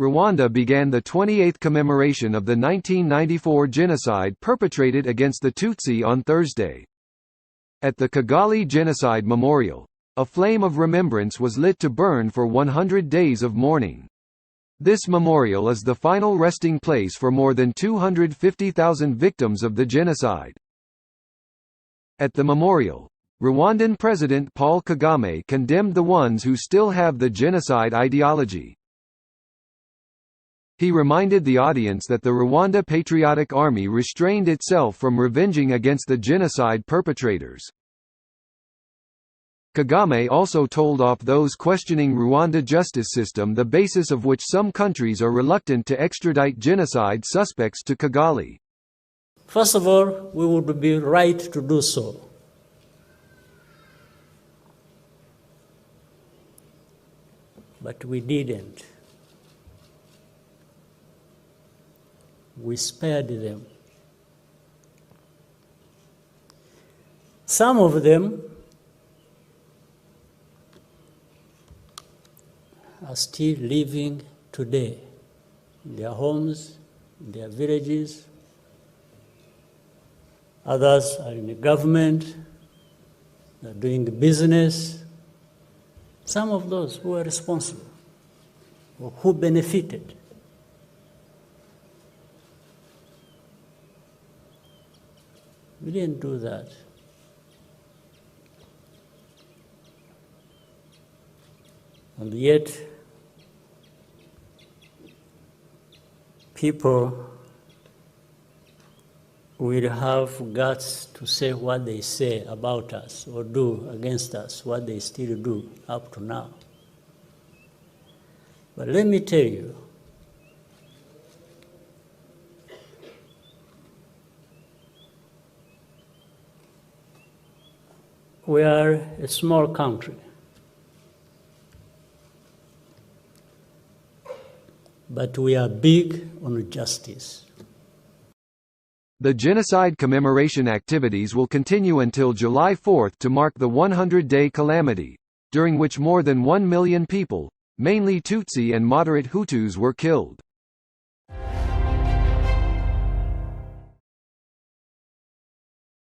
Rwanda began the 28th commemoration of the 1994 genocide perpetrated against the Tutsi on Thursday. At the Kigali Genocide Memorial, a flame of remembrance was lit to burn for 100 days of mourning. This memorial is the final resting place for more than 250,000 victims of the genocide. At the memorial, Rwandan President Paul Kagame condemned the ones who still have the genocide ideology. He reminded the audience that the Rwanda Patriotic Army restrained itself from revenging against the genocide perpetrators. Kagame also told off those questioning Rwanda justice system, the basis of which some countries are reluctant to extradite genocide suspects to Kigali. First of all, we would be right to do so. But we didn't. We spared them. Some of them are still living today in their homes, in their villages. Others are in the government, they're doing business. Some of those who are responsible, or who benefited. We didn't do that. And yet, people will have guts to say what they say about us or do against us, what they still do up to now. But let me tell you, we are a small country, but we are big on justice. The genocide commemoration activities will continue until July 4 to mark the 100-day calamity, during which more than 1 million people, mainly Tutsi and moderate Hutus, were killed.